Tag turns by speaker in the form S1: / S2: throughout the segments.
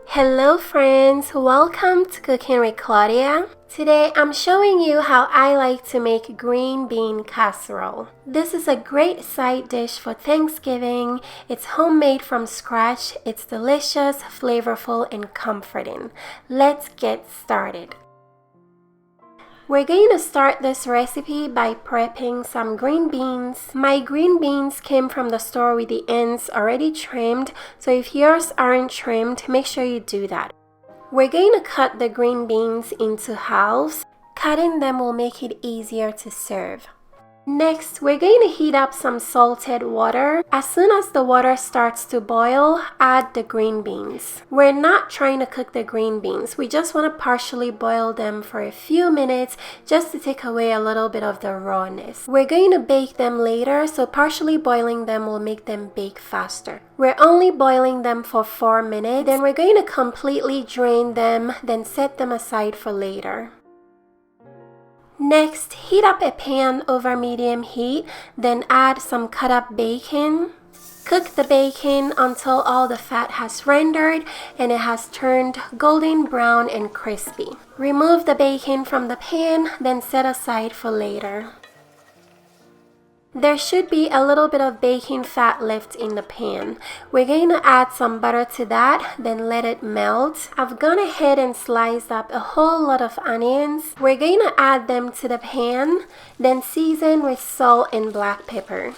S1: Hello friends, welcome to Cooking with Claudia. Today I'm showing you how I like to make green bean casserole. This is a great side dish for Thanksgiving. It's homemade from scratch. It's delicious, flavorful, and comforting. Let's get started. We're going to start this recipe by prepping some green beans. My green beans came from the store with the ends already trimmed, so if yours aren't trimmed, make sure you do that. We're going to cut the green beans into halves. Cutting them will make it easier to serve. Next, we're going to heat up some salted water. As soon as the water starts to boil, add the green beans. We're not trying to cook the green beans. We just want to partially boil them for a few minutes just to take away a little bit of the rawness. We're going to bake them later, so partially boiling them will make them bake faster. We're only boiling them for 4 minutes. Then we're going to completely drain them, then set them aside for later. Next, heat up a pan over medium heat, then add some cut up bacon. Cook the bacon until all the fat has rendered and it has turned golden brown and crispy. Remove the bacon from the pan, then set aside for later. There should be a little bit of bacon fat left in the pan. We're going to add some butter to that, then let it melt. I've gone ahead and sliced up a whole lot of onions. We're going to add them to the pan, then season with salt and black pepper.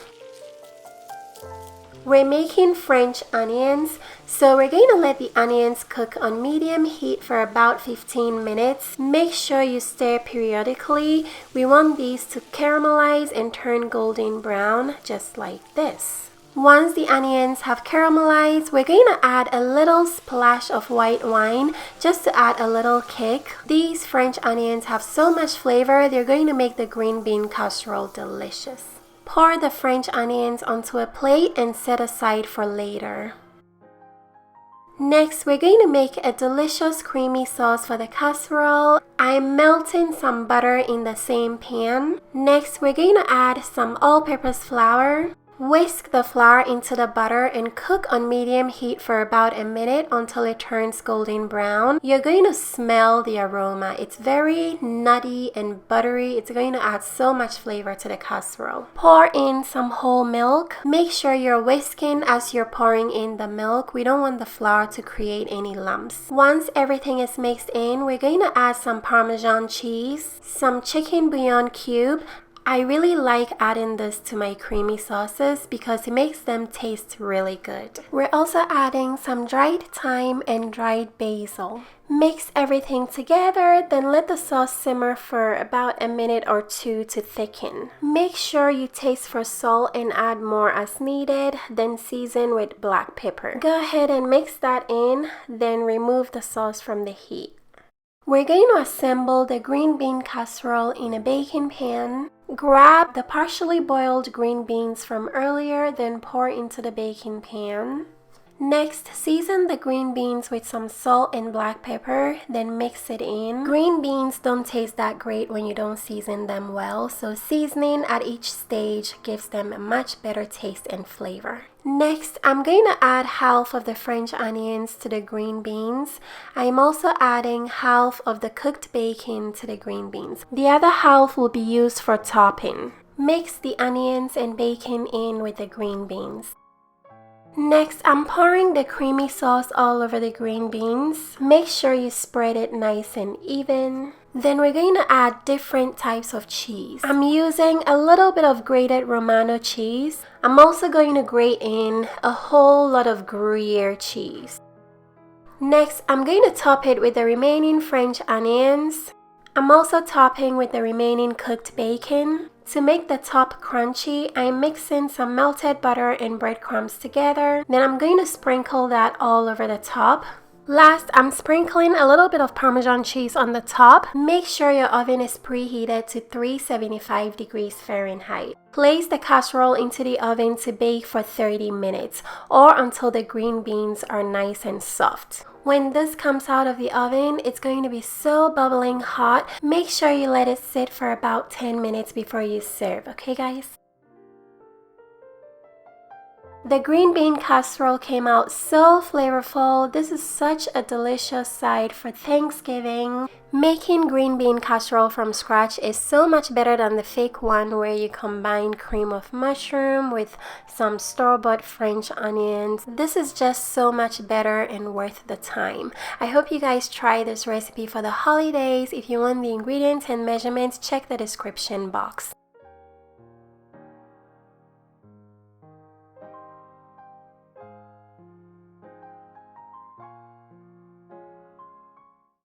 S1: We're making French onions, so we're going to let the onions cook on medium heat for about 15 minutes. Make sure you stir periodically. We want these to caramelize and turn golden brown, just like this. Once the onions have caramelized, we're going to add a little splash of white wine just to add a little kick. These French onions have so much flavor, they're going to make the green bean casserole delicious. Pour the French onions onto a plate and set aside for later. Next, we're going to make a delicious creamy sauce for the casserole. I'm melting some butter in the same pan. Next, we're going to add some all-purpose flour. Whisk the flour into the butter and cook on medium heat for about a minute until it turns golden brown. You're going to smell the aroma. It's very nutty and buttery. It's going to add so much flavor to the casserole. Pour in some whole milk. Make sure you're whisking as you're pouring in the milk. We don't want the flour to create any lumps. Once everything is mixed in, we're going to add some Parmesan cheese, some chicken bouillon cube. I really like adding this to my creamy sauces because it makes them taste really good. We're also adding some dried thyme and dried basil. Mix everything together, then let the sauce simmer for about a minute or two to thicken. Make sure you taste for salt and add more as needed, then season with black pepper. Go ahead and mix that in, then remove the sauce from the heat. We're going to assemble the green bean casserole in a baking pan. Grab the partially boiled green beans from earlier, then pour into the baking pan. Next, season the green beans with some salt and black pepper, then mix it in. Green beans don't taste that great when you don't season them well, so seasoning at each stage gives them a much better taste and flavor. Next, I'm going to add half of the French onions to the green beans. I'm also adding half of the cooked bacon to the green beans. The other half will be used for topping. Mix the onions and bacon in with the green beans. Next, I'm pouring the creamy sauce all over the green beans. Make sure you spread it nice and even. Then we're going to add different types of cheese. I'm using a little bit of grated Romano cheese. I'm also going to grate in a whole lot of Gruyere cheese. Next, I'm going to top it with the remaining French onions. I'm also topping with the remaining cooked bacon. To make the top crunchy, I'm mixing some melted butter and breadcrumbs together. Then I'm going to sprinkle that all over the top. Last, I'm sprinkling a little bit of Parmesan cheese on the top. Make sure your oven is preheated to 375 degrees Fahrenheit. Place the casserole into the oven to bake for 30 minutes or until the green beans are nice and soft. When this comes out of the oven, it's going to be so bubbling hot. Make sure you let it sit for about 10 minutes before you serve, okay guys? The green bean casserole came out so flavorful. This is such a delicious side for Thanksgiving. Making green bean casserole from scratch is so much better than the fake one where you combine cream of mushroom with some store-bought French onions. This is just so much better and worth the time. I hope you guys try this recipe for the holidays. If you want the ingredients and measurements, check the description box.